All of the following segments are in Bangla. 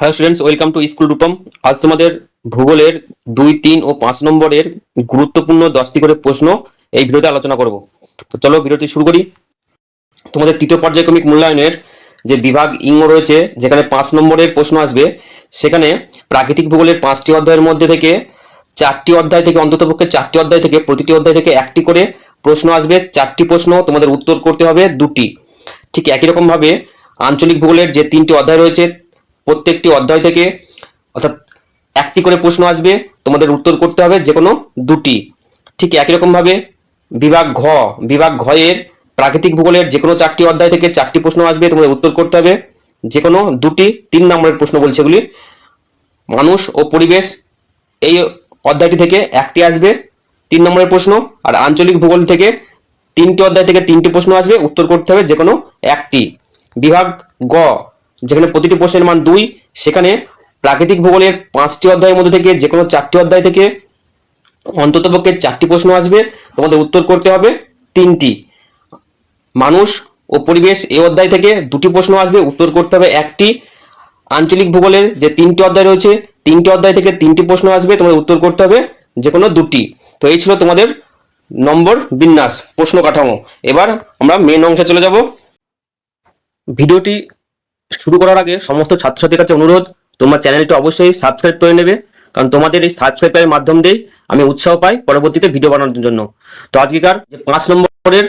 Hello students, welcome to school Rupam. আজ তোমাদের ভূগোলের 2, 3 ও 5 নম্বরের গুরুত্বপূর্ণ 10টি করে প্রশ্ন এই ভিডিওতে আলোচনা করব। তো চলো ভিডিওটি শুরু করি। তোমাদের তৃতীয় পর্যায়ক্রমিক মূল্যায়নের যে বিভাগ ইঙ্গ রয়েছে, যেখানে 5 নম্বরের প্রশ্ন আসবে, সেখানে প্রাকৃতিক ভূগোলের 5টি অধ্যায়ের মধ্যে থেকে 4টি অধ্যায় থেকে, অন্ততপক্ষে 4টি অধ্যায় থেকে, প্রতিটি অধ্যায় থেকে 1টি করে প্রশ্ন আসবে। 4টি প্রশ্ন তোমাদের উত্তর করতে হবে 2টি। ঠিক একই রকম ভাবে আঞ্চলিক ভূগোলের যে 3টি অধ্যায় রয়েছে, প্রত্যেকটি অধ্যায় থেকে অর্থাৎ 1টি করে প্রশ্ন আসবে, তোমাদের উত্তর করতে হবে যে কোনো 2টি। ঠিক একই রকম ভাবে বিভাগ ঘ এর প্রাকৃতিক ভূগোলের যে কোনো 4টি অধ্যায় থেকে 4টি প্রশ্ন আসবে, তোমাদের উত্তর করতে হবে যে কোনো 2টি। 3 নম্বরের প্রশ্ন বলছে এগুলি। মানুষ ও পরিবেশ এই অধ্যায়টি থেকে 1টি আসবে, 3 নম্বরের প্রশ্ন। আর আঞ্চলিক ভূগোল থেকে 3টি অধ্যায় থেকে 3টি প্রশ্ন আসবে, উত্তর করতে হবে যে কোনো 1টি। বিভাগ গ, যেখানে প্রতিটি প্রশ্নের মান 2, সেখানে প্রাকৃতিক ভূগোলের 5টি অধ্যায়ের মধ্যে থেকে যে কোনো 4টি অধ্যায় থেকে অন্ততপক্ষে 4টি প্রশ্ন আসবে, তোমাদের উত্তর করতে হবে 3টি। মানুষ ও পরিবেশ এই অধ্যায় থেকে 2টি প্রশ্ন আসবে, উত্তর করতে হবে 1টি। আঞ্চলিক ভূগোলের যে 3টি অধ্যায় রয়েছে, 3টি অধ্যায় থেকে 3টি প্রশ্ন আসবে, তোমাদের উত্তর করতে হবে যে কোনো 2টি। তো এই ছিল তোমাদের নম্বর বিন্যাস, প্রশ্ন কাঠামো। এবার আমরা মেন অংশে চলে যাব। ভিডিওটি শুরু করার আগে সমস্ত ছাত্রছাত্রীর কাছে অনুরোধ, তোমার চ্যানেলটি অবশ্যই সাবস্ক্রাইব করে নেবে, কারণ তোমাদের এই সাবস্ক্রাইবের মাধ্যম দিয়ে আমি উৎসাহ পাই পরবর্তীতে ভিডিও বানানোর জন্য। তো আজকেকার যে 5 নম্বরের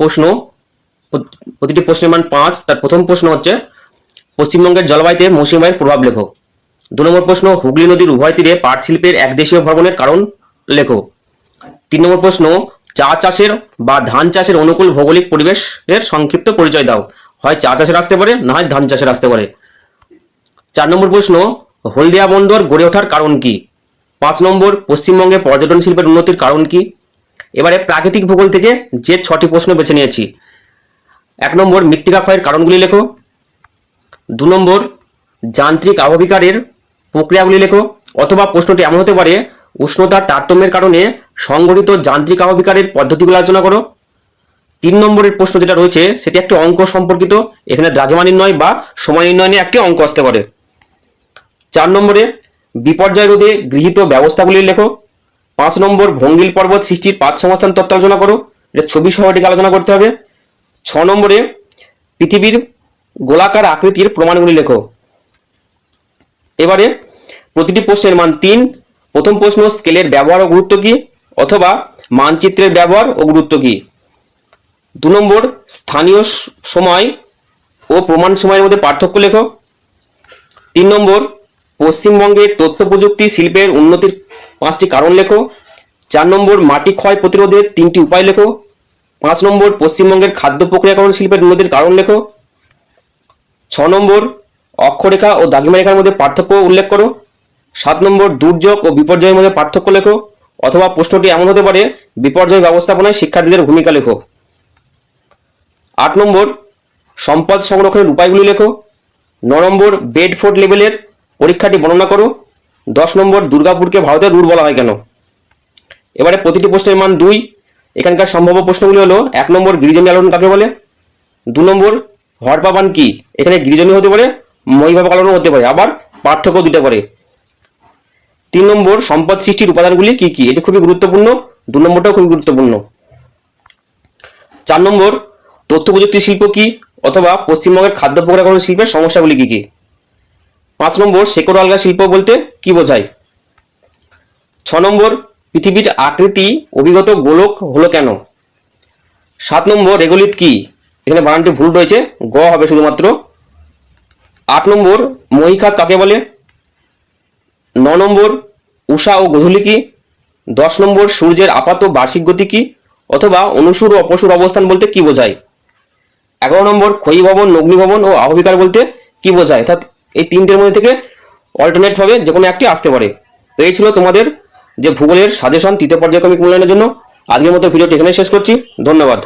প্রশ্ন, প্রতিটি প্রশ্নের মান 5। তার প্রথম প্রশ্ন হচ্ছে, পশ্চিমবঙ্গের জলবায়ুতে মৌসুমী বায়ুর প্রভাব লেখো। 2 নম্বর প্রশ্ন, হুগলি নদীর উভয় তীরে পাট শিল্পের একদেশীয় ভবনের কারণ লেখো। 3 নম্বর প্রশ্ন, চা চাষের বা ধান চাষের অনুকূল ভৌগোলিক পরিবেশের সংক্ষিপ্ত পরিচয় দাও। হয় চা চাষের আসতে পারে, না হয় ধান চাষের আসতে পারে। 4 নম্বর প্রশ্ন, হলদিয়া বন্দর গড়ে ওঠার কারণ কি। 5 নম্বর, পশ্চিমবঙ্গে পর্যটন শিল্পের উন্নতির কারণ কি। এবারে প্রাকৃতিক ভূগোল থেকে যে 6টি প্রশ্ন বেছে নিয়েছি। 1 নম্বর, মৃত্তিকা ক্ষয়ের কারণগুলি লেখো। 2 নম্বর, যান্ত্রিক আবহবিকারের প্রক্রিয়াগুলি লেখো, অথবা প্রশ্নটি এমন হতে পারে, উষ্ণতার তারতম্যের কারণে সংঘটিত যান্ত্রিক আবহবিকারের পদ্ধতিগুলো আলোচনা করো। 3 নম্বরের প্রশ্ন যেটা রয়েছে, সেটি একটি অঙ্ক সম্পর্কিত। এখানে দ্রাঘিমা নির্ণয় বা সময় নির্ণয় নিয়ে একটি অঙ্ক আসতে পারে। 4 নম্বরে, বিপর্যয় রোধে গৃহীত ব্যবস্থাগুলি লেখো। 5 নম্বর, ভঙ্গিল পর্বত সৃষ্টির পাত সংস্থান তত্ত্ব আলোচনা করো। এটা ছবি সহ এটিকে আলোচনা করতে হবে। 6 নম্বরে, পৃথিবীর গোলাকার আকৃতির প্রমাণগুলি লেখো। এবারে প্রতিটি প্রশ্নের মান 3। প্রথম প্রশ্ন, স্কেলের ব্যবহার ও গুরুত্ব কি, অথবা মানচিত্রের ব্যবহার ও গুরুত্ব কি। 2 নম্বর, স্থানীয় সময় ও প্রমাণ সময়ের মধ্যে পার্থক্য লেখো। 3 নম্বর, পশ্চিমবঙ্গের তথ্য প্রযুক্তি শিল্পের উন্নতির 5টি কারণ লেখো। 4 নম্বর, মাটি ক্ষয় প্রতিরোধের 3টি উপায় লেখো। 5 নম্বর, পশ্চিমবঙ্গের খাদ্য প্রক্রিয়াকরণ শিল্পের উন্নতির কারণ লেখো। 6 নম্বর, অক্ষরেখা ও দ্রাঘিমা রেখার মধ্যে পার্থক্য উল্লেখ করো। 7 নম্বর, দুর্যোগ ও বিপর্যয়ের মধ্যে পার্থক্য লেখো, অথবা প্রশ্নটি এমন হতে পারে, বিপর্যয় ব্যবস্থাপনায় শিক্ষার্থীদের ভূমিকা লেখো। 8 নম্বর, সম্পদ সংরক্ষণের উপায়গুলি লেখো। 9 নম্বর, বেডফোর্ড লেভেলের পরীক্ষাটি বর্ণনা করো। 10 নম্বর, দুর্গাপুরকে ভারতের রুট বলা হয় কেন। এবারে প্রতিটি প্রশ্নের মান 2। এখানকার সম্ভাব্য প্রশ্নগুলি হলো, 1 নম্বর, গিরিজনী আলোড়ন কাকে বলে। 2 নম্বর, হরপা বান কি। এখানে গিরিজনী হতে পারে, মহিভাব আলোড়ন হতে পারে, আবার পার্থক্য দুটো করে। 3 নম্বর, সম্পদ সৃষ্টির উপাদানগুলি কি কি। এটি খুবই গুরুত্বপূর্ণ। 2 নম্বরটাও খুবই গুরুত্বপূর্ণ। 4 নম্বর, তথ্য প্রযুক্তি শিল্প কি, অথবা পশ্চিমবঙ্গের খাদ্য প্রক্রিয়াকরণ শিল্পের সমস্যাগুলি কি কি। 5 নম্বর, শেকড় আলগা শিল্প বলতে কি বোঝায়। 6 নম্বর, পৃথিবীর আকৃতি অভিগত গোলক হলো কেন। 7 নম্বর, রেগোলিথ কি। এখানে বানানটি ভুল রয়েছে, গ হবে শুধুমাত্র। 8 নম্বর, মহীখাত কাকে বলে। 9 নম্বর, উষা ও গোধূলি কি। 10 নম্বর, সূর্যের আপাত বার্ষিক গতি কি, অথবা অনুসুর ও অপসুর অবস্থান বলতে কি বোঝায়। 11 নম্বর, ক্ষয়ী ভবন, নগ্নি ভবন ও আহবিকার বলতে কি বোঝায়। অর্থাৎ এই 3টের মধ্যে থেকে অল্টারনেট ভাবে যে কোনো একটি আসতে পারে। তো এই ছিল তোমাদের যে ভূগোলের সাজেশন তৃতীয় পর্যায়ক্রমিক মূল্যায়নের জন্য। আজকের মতো ভিডিওটি এখানে শেষ করছি। ধন্যবাদ।